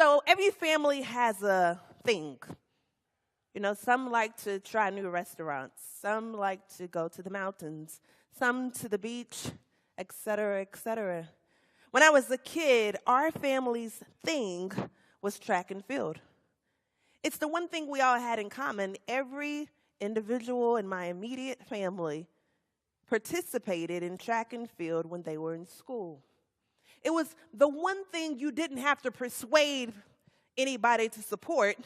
So every family has a thing. You know, some like to try new restaurants. Some like to go to the mountains. Some to the beach, et cetera, et cetera. When I was a kid, our family's thing was track and field. It's the one thing we all had in common. Every individual in my immediate family participated in track and field when they were in school. It was the one thing you didn't have to persuade anybody to support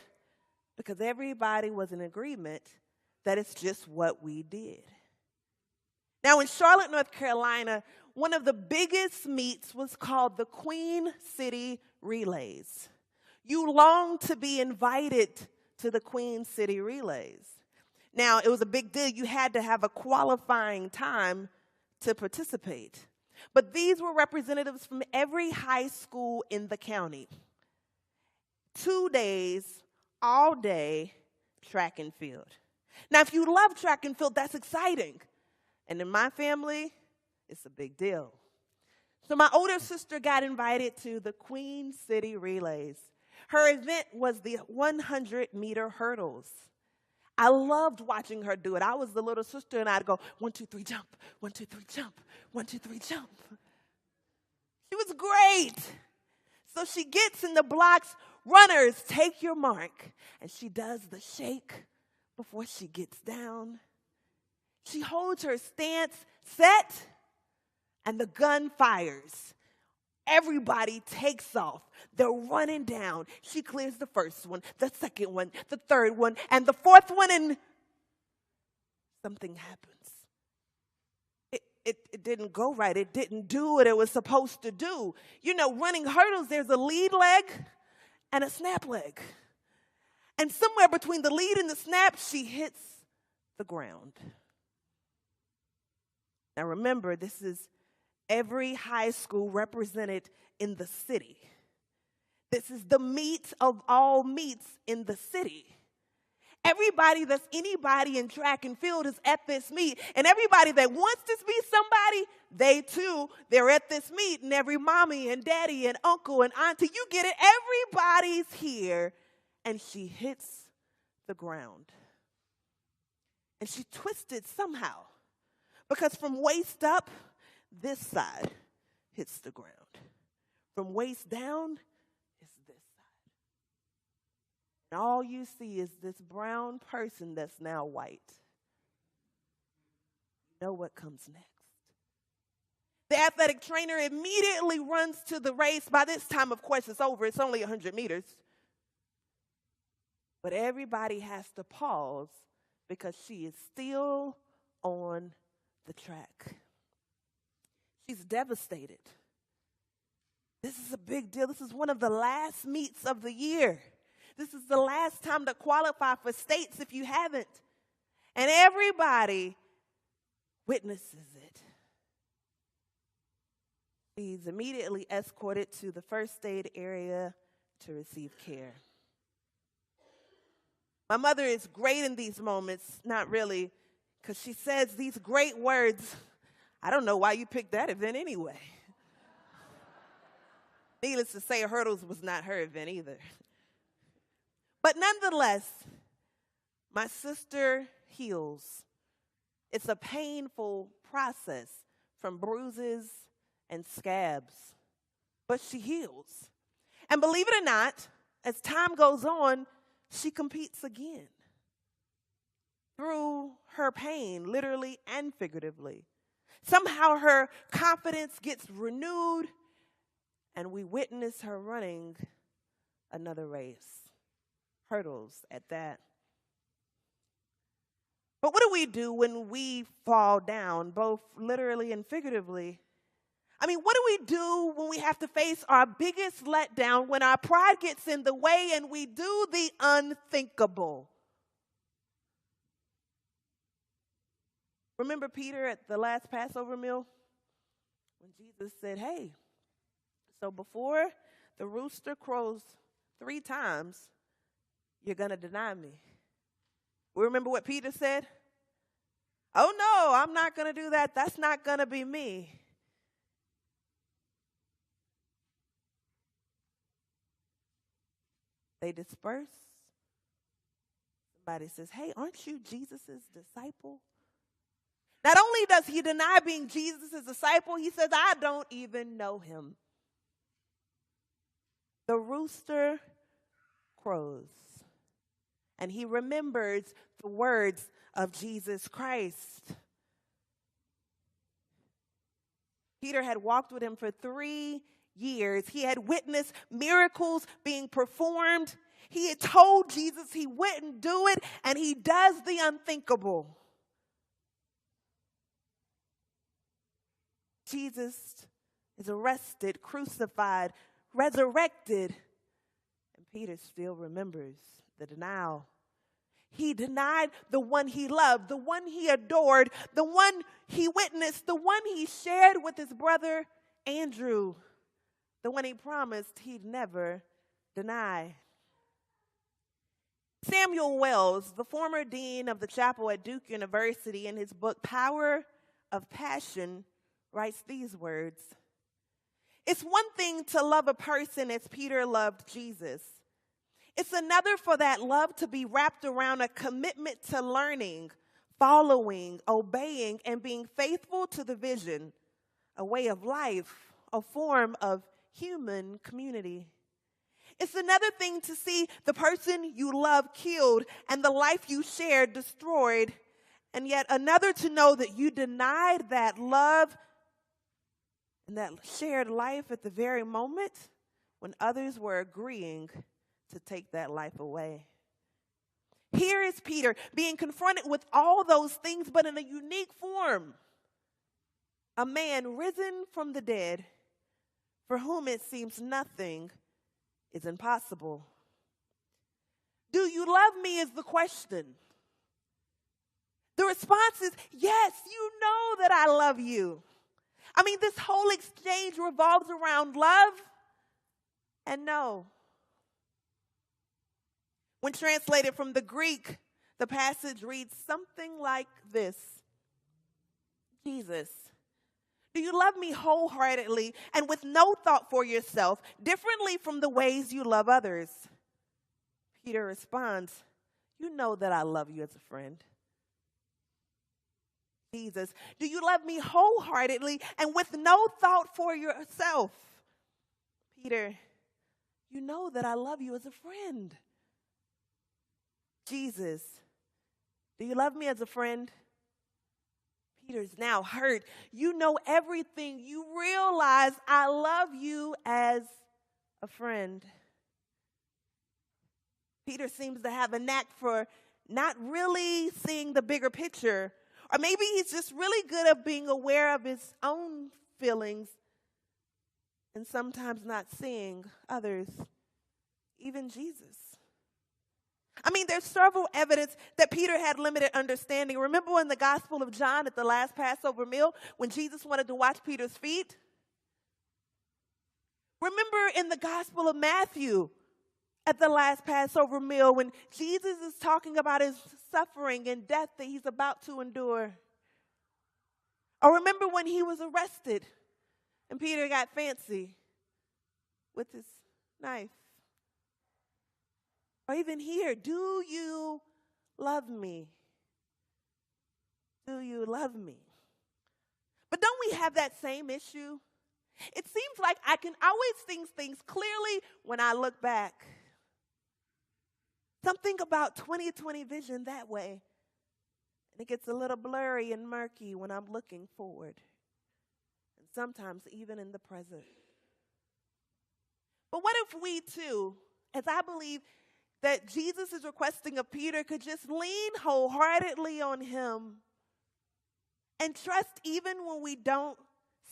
because everybody was in agreement that it's just what we did. Now, in Charlotte, North Carolina, one of the biggest meets was called the Queen City Relays. You longed to be invited to the Queen City Relays. Now, it was a big deal. You had to have a qualifying time to participate. But these were representatives from every high school in the county. 2 days, all day, track and field. Now, if you love track and field, that's exciting. And in my family, it's a big deal. So my older sister got invited to the Queen City Relays. Her event was the 100-meter hurdles. I loved watching her do it. I was the little sister, and I'd go, 1, 2, 3, jump, 1, 2, 3, jump, 1, 2, 3, jump. She was great. So she gets in the blocks, runners, take your mark. And she does the shake before she gets down. She holds her stance, set, and the gun fires. Everybody takes off. They're running down. She clears the first one, the second one, the third one, and the fourth one, and something happens. It didn't go right. It didn't do what it was supposed to do. You know, running hurdles, there's a lead leg and a snap leg. And somewhere between the lead and the snap, she hits the ground. Now remember, this is every high school represented in the city. This is the meet of all meets in the city. Everybody that's anybody in track and field is at this meet. And everybody that wants to be somebody, they too, they're at this meet. And every mommy and daddy and uncle and auntie, you get it, everybody's here. And she hits the ground. And she twisted somehow. Because from waist up, this side hits the ground. From waist down, it's this side. And all you see is this brown person that's now white. You know what comes next. The athletic trainer immediately runs to the race. By this time, of course, it's over. It's only 100 meters. But everybody has to pause because she is still on the track. She's devastated. This is a big deal. This is one of the last meets of the year. This is the last time to qualify for states if you haven't. And everybody witnesses it. She's immediately escorted to the first aid area to receive care. My mother is great in these moments, not really, because she says these great words. I don't know why you picked that event anyway. Needless to say, hurdles was not her event either. But nonetheless, my sister heals. It's a painful process from bruises and scabs, but she heals. And believe it or not, as time goes on, she competes again. Through her pain, literally and figuratively. Somehow her confidence gets renewed, and we witness her running another race. Hurdles at that. But what do we do when we fall down, both literally and figuratively? I mean, what do we do when we have to face our biggest letdown, when our pride gets in the way and we do the unthinkable? Remember Peter at the last Passover meal? When Jesus said, hey, so before the rooster crows 3 times, you're going to deny me. We remember what Peter said? Oh, no, I'm not going to do that. That's not going to be me. They disperse. Somebody says, hey, aren't you Jesus' disciple? Not only does he deny being Jesus' disciple, he says, I don't even know him. The rooster crows, and he remembers the words of Jesus Christ. Peter had walked with him for 3 years. He had witnessed miracles being performed. He had told Jesus he wouldn't do it, and he does the unthinkable. Jesus is arrested, crucified, resurrected, and Peter still remembers the denial. He denied the one he loved, the one he adored, the one he witnessed, the one he shared with his brother Andrew, the one he promised he'd never deny. Samuel Wells, the former dean of the chapel at Duke University, in his book Power of Passion, writes these words: it's one thing to love a person as Peter loved Jesus. It's another for that love to be wrapped around a commitment to learning, following, obeying, and being faithful to the vision, a way of life, a form of human community. It's another thing to see the person you love killed and the life you shared destroyed, and yet another to know that you denied that love and that shared life at the very moment when others were agreeing to take that life away. Here is Peter being confronted with all those things, but in a unique form. A man risen from the dead, for whom it seems nothing is impossible. Do you love me is the question. The response is, yes, you know that I love you. I mean, this whole exchange revolves around love and no. When translated from the Greek, the passage reads something like this: Jesus, do you love me wholeheartedly and with no thought for yourself, differently from the ways you love others? Peter responds, you know that I love you as a friend. Jesus, do you love me wholeheartedly and with no thought for yourself? Peter, you know that I love you as a friend. Jesus, do you love me as a friend? Peter's now hurt. You know everything. You realize I love you as a friend. Peter seems to have a knack for not really seeing the bigger picture. Or maybe he's just really good at being aware of his own feelings and sometimes not seeing others, even Jesus. I mean, there's several evidence that Peter had limited understanding. Remember in the Gospel of John at the last Passover meal when Jesus wanted to wash Peter's feet? Remember in the Gospel of Matthew at the last Passover meal when Jesus is talking about his suffering and death that he's about to endure? Or remember when he was arrested and Peter got fancy with his knife? Or even here, do you love me? Do you love me? But don't we have that same issue? It seems like I can always see things clearly when I look back. Something about 20/20 vision that way. And it gets a little blurry and murky when I'm looking forward. And sometimes even in the present. But what if we too, as I believe that Jesus is requesting of Peter, could just lean wholeheartedly on him and trust even when we don't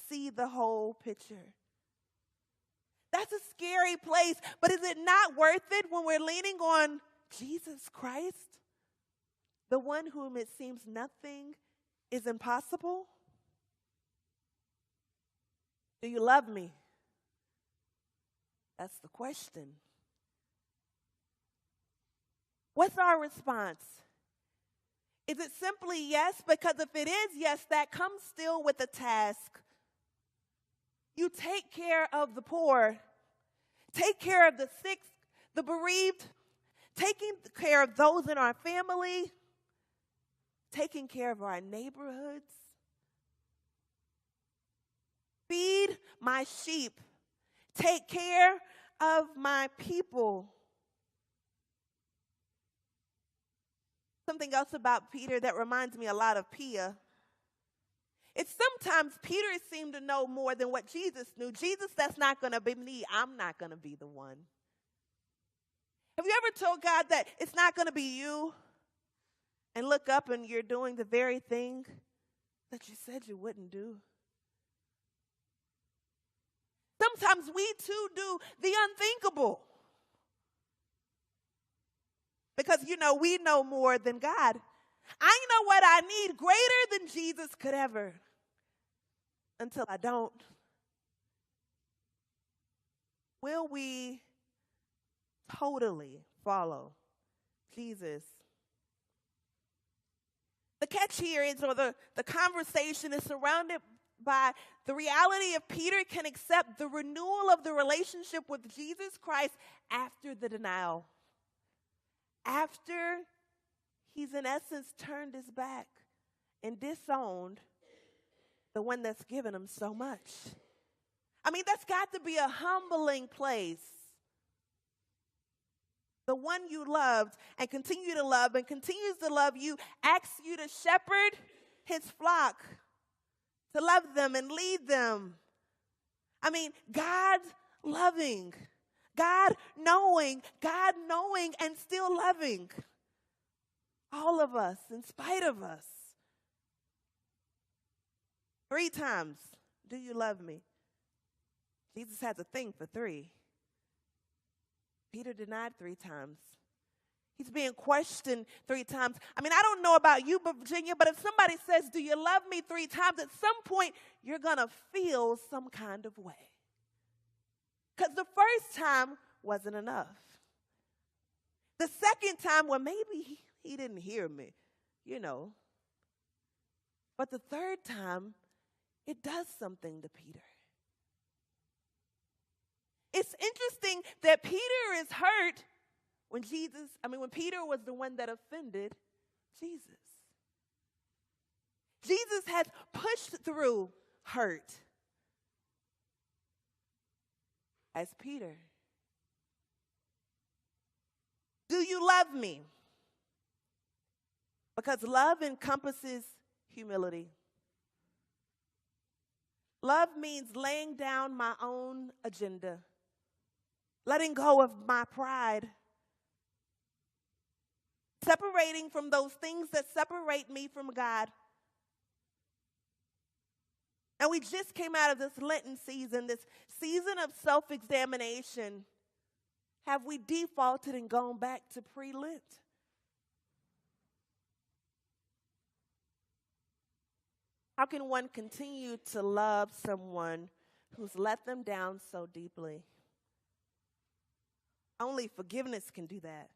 see the whole picture? That's a scary place, but is it not worth it when we're leaning on Jesus Christ, the one whom it seems nothing is impossible? Do you love me? That's the question. What's our response? Is it simply yes? Because if it is yes, that comes still with a task. You take care of the poor. Take care of the sick, the bereaved, taking care of those in our family, taking care of our neighborhoods. Feed my sheep. Take care of my people. Something else about Peter that reminds me a lot of Pia. It's sometimes Peter seemed to know more than what Jesus knew. Jesus, that's not going to be me. I'm not going to be the one. Have you ever told God that it's not going to be you? And look up and you're doing the very thing that you said you wouldn't do? Sometimes we too do the unthinkable. Because, we know more than God. I know what I need greater than Jesus could ever. Until I don't. Will we totally follow Jesus? The catch here is, or the conversation is surrounded by the reality of Peter can accept the renewal of the relationship with Jesus Christ after the denial. After he's in essence turned his back and disowned the one that's given him so much. I mean, that's got to be a humbling place. The one you loved and continue to love and continues to love you asks you to shepherd his flock, to love them and lead them. I mean, God loving, God knowing and still loving all of us in spite of us. 3 times, do you love me? Jesus has a thing for 3. Peter denied 3 times. He's being questioned 3 times. I mean, I don't know about you, Virginia, but if somebody says, do you love me 3 times, at some point, you're going to feel some kind of way. Because the first time wasn't enough. The second time, well, maybe he didn't hear me, But the third time, it does something to Peter. It's interesting that Peter is hurt when Peter was the one that offended Jesus. Jesus has pushed through hurt as Peter. Do you love me? Because love encompasses humility. Love means laying down my own agenda, letting go of my pride, separating from those things that separate me from God. And we just came out of this Lenten season, this season of self-examination. Have we defaulted and gone back to pre-Lent? How can one continue to love someone who's let them down so deeply? Only forgiveness can do that.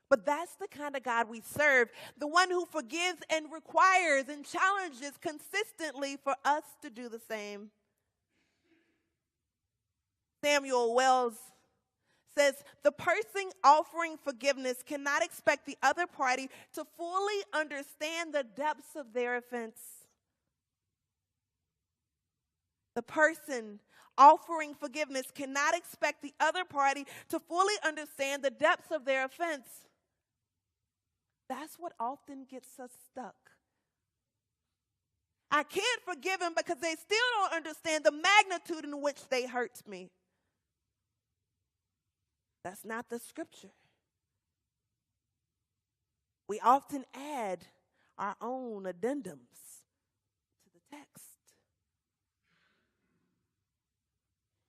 But that's the kind of God we serve, the one who forgives and requires and challenges consistently for us to do the same. Samuel Wells says, the person offering forgiveness cannot expect the other party to fully understand the depths of their offense. The person offering forgiveness cannot expect the other party to fully understand the depths of their offense. That's what often gets us stuck. I can't forgive him because they still don't understand the magnitude in which they hurt me. That's not the scripture. We often add our own addendums to the text.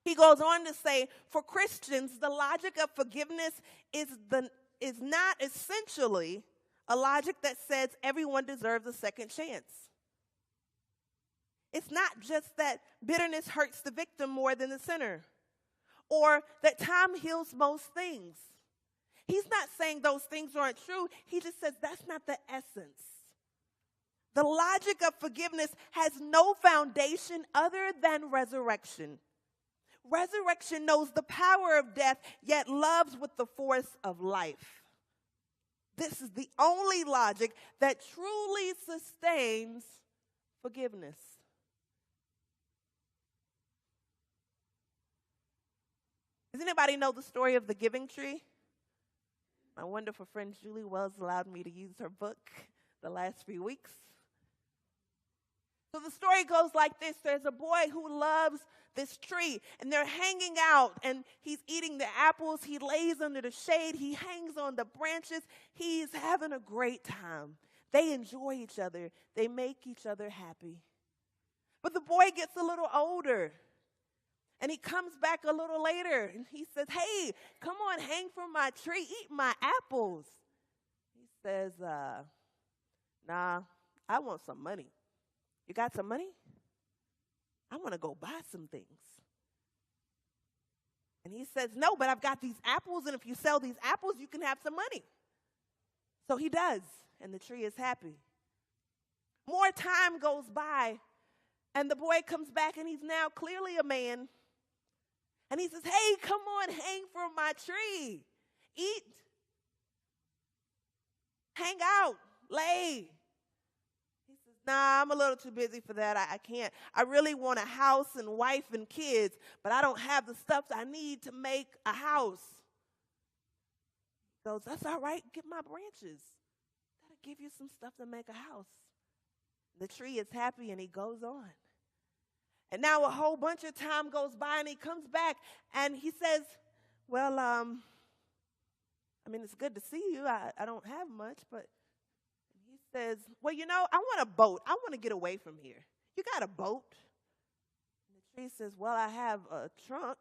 He goes on to say, for Christians, the logic of forgiveness is not essentially a logic that says everyone deserves a second chance. It's not just that bitterness hurts the victim more than the sinner, or that time heals most things. He's not saying those things aren't true. He just says that's not the essence. The logic of forgiveness has no foundation other than resurrection. Resurrection knows the power of death, yet loves with the force of life. This is the only logic that truly sustains forgiveness. Does anybody know the story of the giving tree? My wonderful friend Julie Wells allowed me to use her book the last few weeks. So the story goes like this. There's a boy who loves this tree, and they're hanging out, and he's eating the apples. He lays under the shade. He hangs on the branches. He's having a great time. They enjoy each other. They make each other happy. But the boy gets a little older, and he comes back a little later, and he says, hey, come on, hang from my tree, eat my apples. He says, nah, I want some money. You got some money? I want to go buy some things. And he says, no, but I've got these apples, and if you sell these apples, you can have some money. So he does, and the tree is happy. More time goes by, and the boy comes back, and he's now clearly a man. And he says, hey, come on, hang from my tree. Eat. Hang out. Lay. He says, nah, I'm a little too busy for that. I can't. I really want a house and wife and kids, but I don't have the stuff I need to make a house. He goes, that's all right. Get my branches. That'll give you some stuff to make a house. The tree is happy, and he goes on. And now a whole bunch of time goes by, and he comes back, and he says, well, I mean, it's good to see you. I don't have much, but he says, well, you know, I want a boat. I want to get away from here. You got a boat? And the tree says, well, I have a trunk.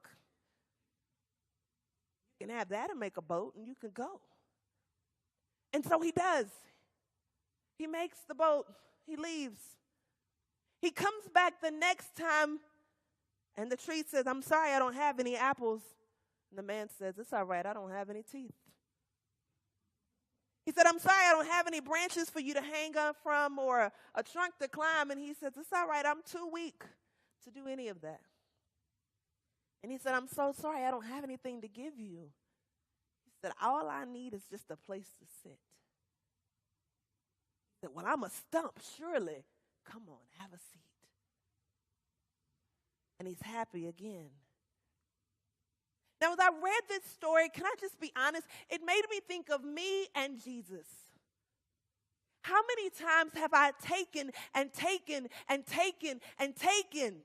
You can have that and make a boat, and you can go. And so he does. He makes the boat. He leaves. He comes back the next time, and the tree says, I'm sorry, I don't have any apples. And the man says, it's all right, I don't have any teeth. He said, I'm sorry, I don't have any branches for you to hang on from or a trunk to climb. And he says, it's all right, I'm too weak to do any of that. And he said, I'm so sorry, I don't have anything to give you. He said, all I need is just a place to sit. He said, well, I'm a stump, surely. Come on, have a seat. And he's happy again. Now, as I read this story, can I just be honest? It made me think of me and Jesus. How many times have I taken and taken and taken and taken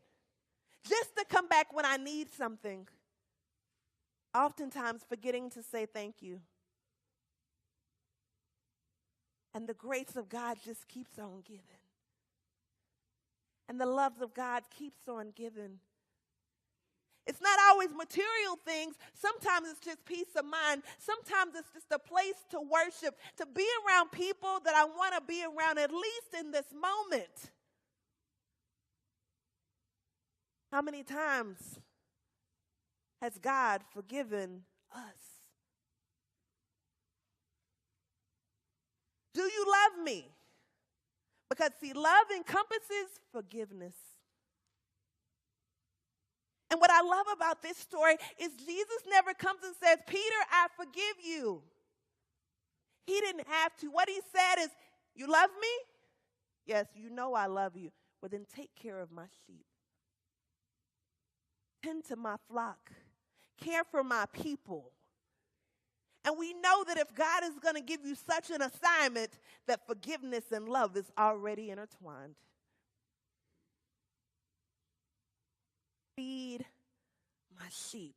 just to come back when I need something? Oftentimes forgetting to say thank you. And the grace of God just keeps on giving. And the love of God keeps on giving. It's not always material things. Sometimes it's just peace of mind. Sometimes it's just a place to worship, to be around people that I want to be around, at least in this moment. How many times has God forgiven us? Do you love me? Because, see, love encompasses forgiveness. And what I love about this story is Jesus never comes and says, Peter, I forgive you. He didn't have to. What he said is, you love me? Yes, you know I love you. Well, then take care of my sheep. Tend to my flock. Care for my people. And we know that if God is going to give you such an assignment, that forgiveness and love is already intertwined. Feed my sheep.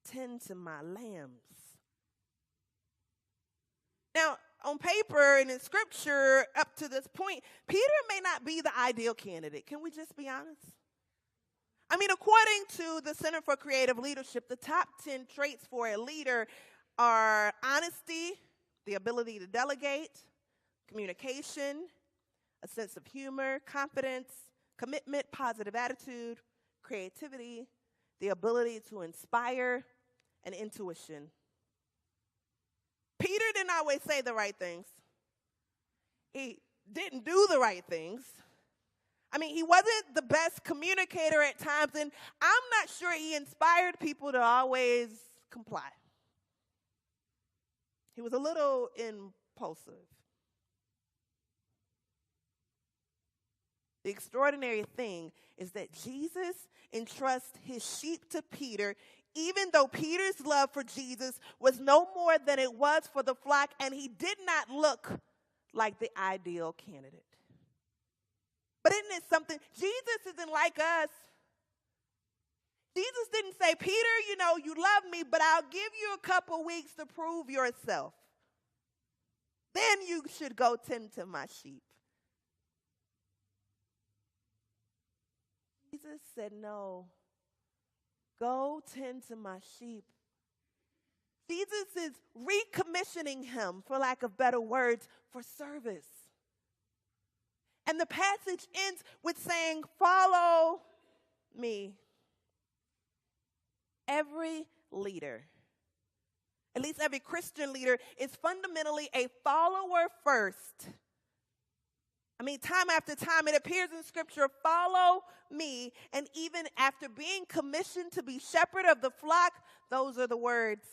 Tend to my lambs. Now, on paper and in scripture, up to this point, Peter may not be the ideal candidate. Can we just be honest? I mean, according to the Center for Creative Leadership, the top 10 traits for a leader are honesty, the ability to delegate, communication, a sense of humor, confidence, commitment, positive attitude, creativity, the ability to inspire, and intuition. Peter didn't always say the right things. He didn't do the right things. I mean, he wasn't the best communicator at times, and I'm not sure he inspired people to always comply. He was a little impulsive. The extraordinary thing is that Jesus entrusts his sheep to Peter, even though Peter's love for Jesus was no more than it was for the flock, and he did not look like the ideal candidate. But isn't it something? Jesus isn't like us. Jesus didn't say, Peter, you love me, but I'll give you a couple weeks to prove yourself. Then you should go tend to my sheep. Jesus said, no, go tend to my sheep. Jesus is recommissioning him, for lack of better words, for service. And the passage ends with saying, follow me. Every leader, at least every Christian leader, is fundamentally a follower first. I mean, time after time, it appears in Scripture, follow me. And even after being commissioned to be shepherd of the flock, those are the words.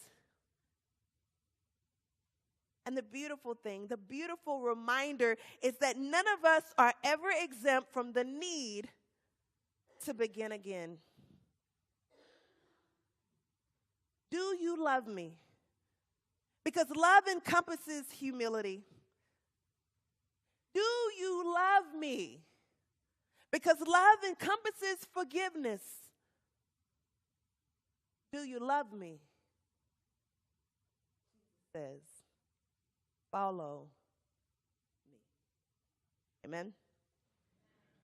And the beautiful thing, the beautiful reminder is that none of us are ever exempt from the need to begin again. Do you love me? Because love encompasses humility. Do you love me? Because love encompasses forgiveness. Do you love me? It says, follow me. Amen.